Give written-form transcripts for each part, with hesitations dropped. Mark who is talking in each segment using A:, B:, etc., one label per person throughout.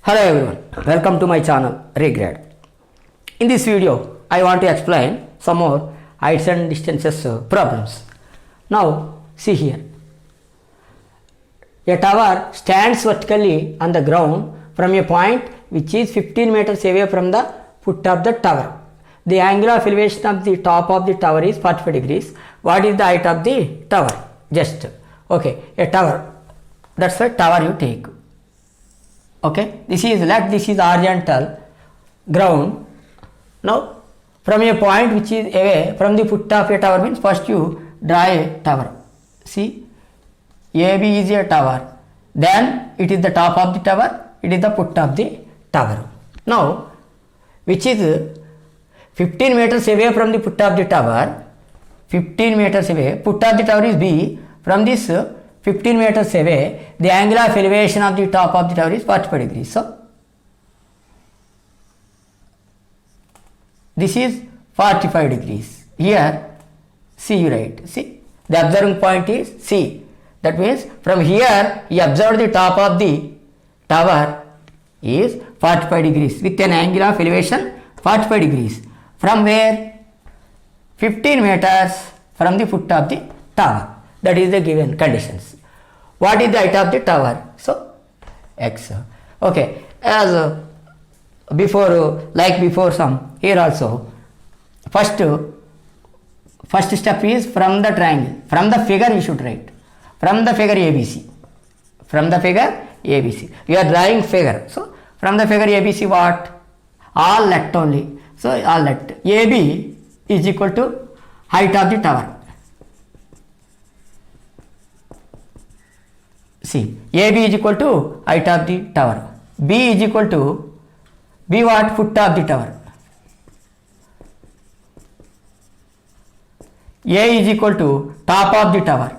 A: Hello everyone, welcome to my channel Regrade. In this video, I want to explain some more heights and distances problems. Now, see here. A tower stands vertically on the ground from a point which is 15 meters away from the foot of the tower. The angle of elevation of the top of the tower is 45 degrees. What is the height of the tower? Just, okay, a tower. That's the tower you take. Okay, this is horizontal ground. Now, from a point which is away from the foot of a tower means first you draw a tower. See, AB is a tower. Then it is the top of the tower. It is the foot of the tower. Now, which is 15 meters away from the foot of the tower. 15 meters away. Foot of the tower is B. From this 15 meters away, the angle of elevation of the top of the tower is 45 degrees. So, this is 45 degrees. Here, C you write. See, the observing point is C. That means from here, you observe the top of the tower is 45 degrees with an angle of elevation 45 degrees. From where? 15 meters from the foot of the tower. That is the given conditions. What is the height of the tower? So, x. Okay, as before, like before some, here also, first step is from the triangle. From the figure you should write. From the figure ABC. From the figure ABC. You are drawing figure. So, from the figure ABC what? All left only. So, all left. AB is equal to height of the tower. See, AB is equal to height of the tower. B is equal to B what? Foot of the tower. A is equal to top of the tower.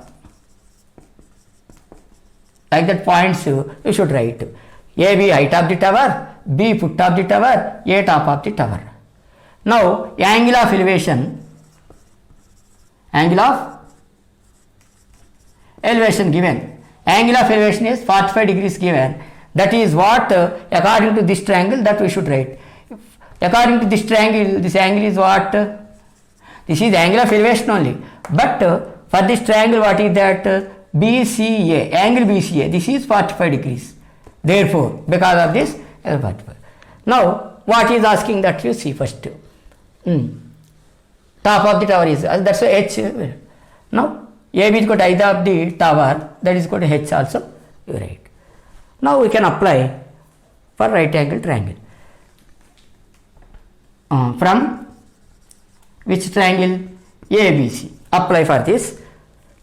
A: Like that points you should write. AB height of the tower, B foot of the tower, A top of the tower. Now, angle of elevation given. Angle of elevation is 45 degrees given. That is what according to this triangle that we should write. According to this triangle, this angle is what? This is angle of elevation only. But for this triangle, what is that? BCA, angle BCA. This is 45 degrees. Therefore, because of this, 45. Now, what is asking that you see first? Top of the tower is, that's a H. Now, AB is equal to height of the tower, that is equal to H also, you write. Now, we can apply for right angle triangle. From which triangle? ABC. Apply for this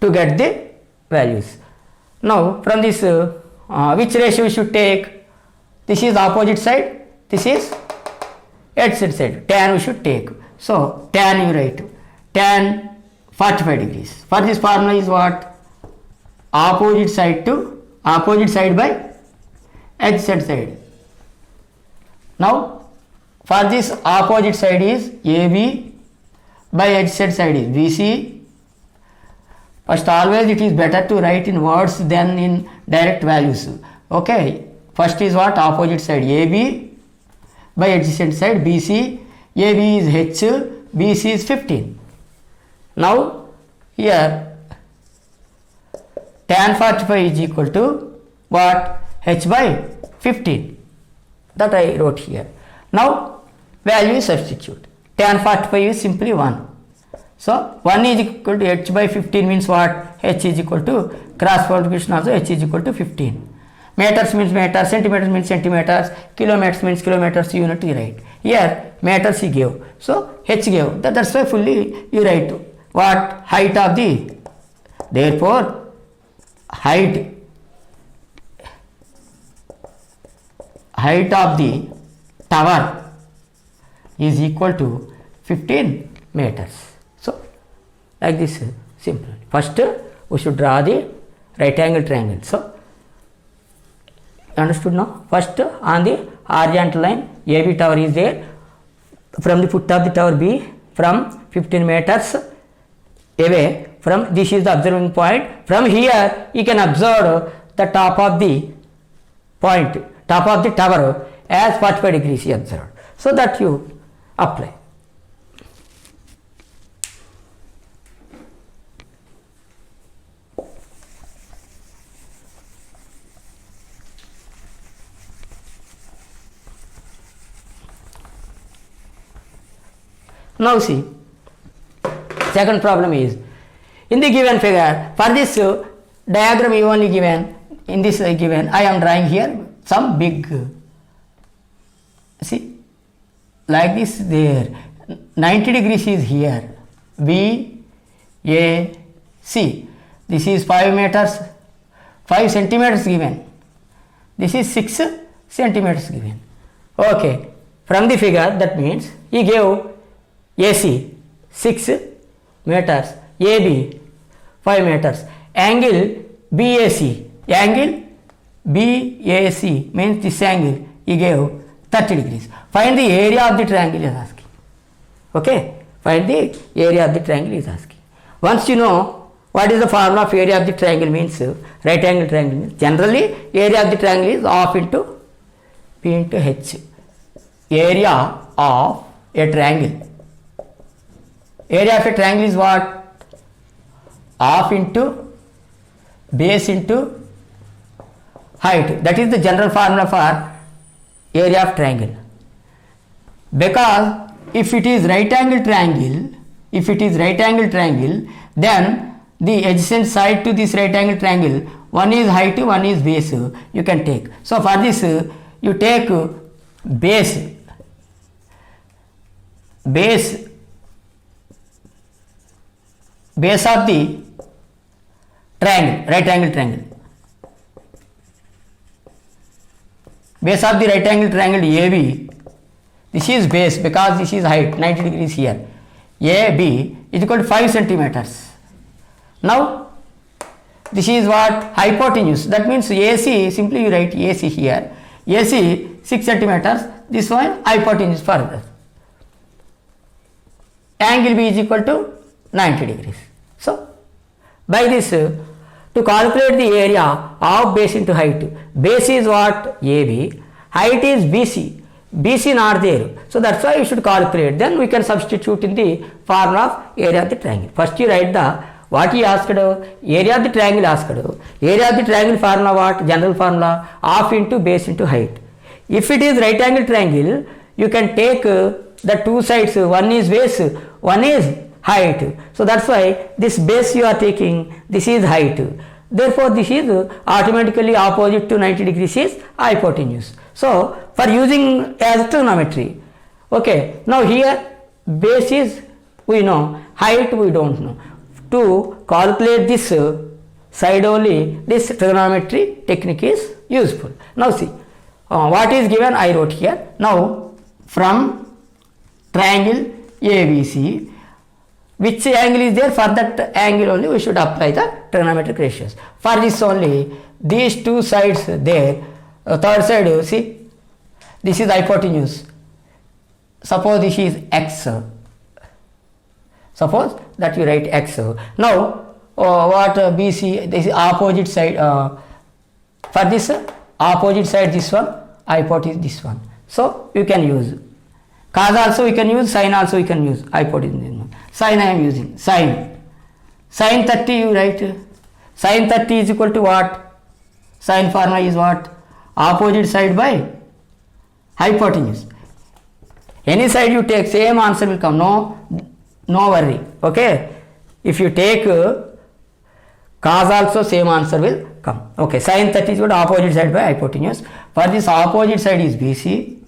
A: to get the values. Now, from this, which ratio we should take? This is opposite side, this is adjacent side. Tan we should take. So, tan you write. Tan 45 degrees. For this formula is what? Opposite side by adjacent side. Now, for this opposite side is AB by adjacent side is BC. First, always it is better to write in words than in direct values. Okay. First is what? Opposite side AB by adjacent side BC. AB is H, BC is 15. Now, here tan 45 is equal to what? H by 15. That I wrote here. Now, value substitute. Tan 45 is simply 1. So, 1 is equal to H by 15 means what? H is equal to, cross multiplication also H is equal to 15. Meters means meters, centimeters means centimeters, kilometers means kilometers, unit you write. Here, meters he gave. So, H gave. That's why fully you write. What? Height of the, therefore, height of the tower is equal to 15 meters. So, like this simple. First, we should draw the right angle triangle. So, understood now? First, on the horizontal line, AB tower is there. From the foot of the tower B, from 15 meters away, from this is the observing point. From here, you can observe the top of the point top of the tower as 45 degrees he observed. So that you apply. Now see, second problem is, in the given figure, for this diagram you only given, in this given, I am drawing here some big, see, like this there, 90 degrees is here, B, A, C, this is 5 meters, 5 centimeters given, this is 6 centimeters given. Okay, from the figure that means he gave AC 6 meters, AB 5 meters, angle BAC, angle BAC means this angle he gave 30 degrees. Find the area of the triangle he is asking. Okay, find the area of the triangle he is asking. Once you know what is the formula of area of the triangle means, right angle triangle means, generally area of the triangle is half into P into H. Area of a triangle. Area of a triangle is what? Half into base into height. That is the general formula for area of triangle. Because if it is right angle triangle, then the adjacent side to this right angle triangle, one is height, one is base, you can take. So for this you take base of the triangle, right angle triangle. Base of the right angle triangle AB, this is base because this is height 90 degrees here. AB is equal to 5 centimeters. Now this is what? Hypotenuse. That means AC, simply you write AC here. AC 6 centimeters, this one hypotenuse further. Angle B is equal to 90 degrees. So by this, to calculate the area of base into height, base is what? AB, height is BC, BC not there, so that's why you should calculate. Then we can substitute in the formula of area of the triangle. First you write the what he asked, area of the triangle asked. Area of the triangle formula what? General formula half into base into height. If it is right angle triangle, you can take the two sides, one is base, one is height. So that's why this base you are taking, this is height. Therefore this is automatically opposite to 90 degrees is hypotenuse. So for using as trigonometry, okay, now here base is we know, height we don't know. To calculate this side only, this trigonometry technique is useful. Now see, what is given I wrote here. Now from triangle ABC, which angle is there, for that angle only we should apply the trigonometric ratios. For this only, these two sides there, third side, see, this is hypotenuse. Suppose this is x. Suppose that you write x. Now what BC, this is opposite side. For this opposite side, this one, hypotenuse this one. So you can use cos also we can use, sin also we can use, hypotenuse. Sin I am using, sin 30 you write, sin 30 is equal to what? Sin formula is what? Opposite side by hypotenuse. Any side you take, same answer will come, no worry, okay. If you take cos also, same answer will come, okay. Sin 30 is equal to opposite side by hypotenuse. For this opposite side is BC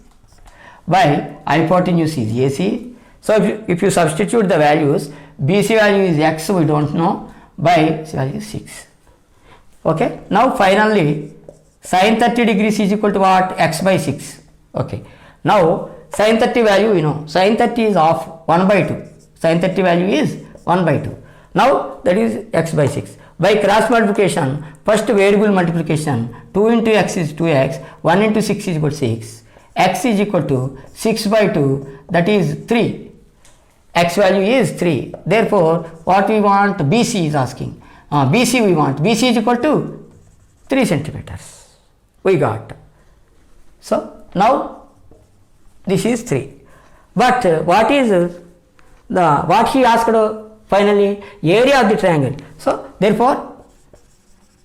A: by hypotenuse is AC. So if you substitute the values, BC value is x, we don't know, by C value is 6. Okay. Now finally sin 30 degrees is equal to what? X by 6. Okay. Now sin 30 value we know, sin 30 is of 1 by 2. Sin 30 value is 1 by 2. Now that is x by 6. By cross multiplication, first variable multiplication, 2 into x is 2x, 1 into 6 is equal to 6. X is equal to 6 by 2, that is 3. X value is 3. Therefore, what we want? BC is asking. BC we want. BC is equal to 3 centimeters. We got. So now this is 3. But what is what he asked finally? Area of the triangle. So therefore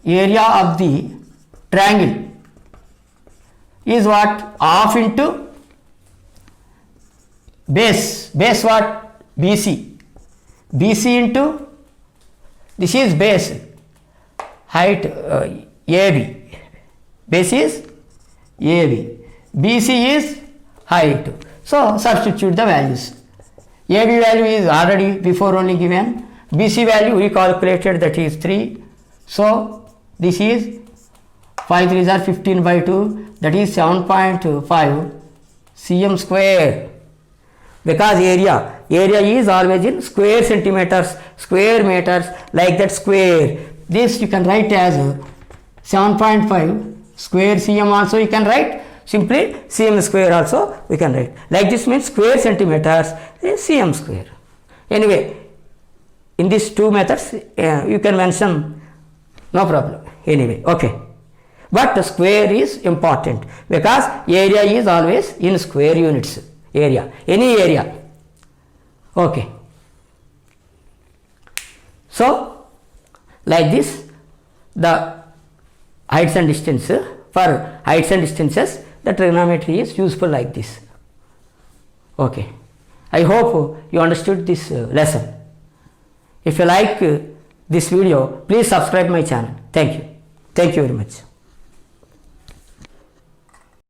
A: area of the triangle is what? Half into base what? BC into, this is base, height AB, base is AB, BC is height. So substitute the values. AB value is already before only given, BC value we calculated, that is 3. So this is 5 3s are 15 by 2, that is 7.5 cm square. Because area is always in square centimeters, square meters, like that square. This you can write as 7.5 square cm also you can write, simply cm square also we can write. Like this means square centimeters is cm square. Anyway, in these two methods you can mention, no problem. Anyway, okay. But the square is important because area is always in square units. Area, any area. Okay. So like this, the heights and distances, for heights and distances the trigonometry is useful like this. Okay, I hope you understood this lesson. If you like this video, please subscribe my channel. Thank you very much.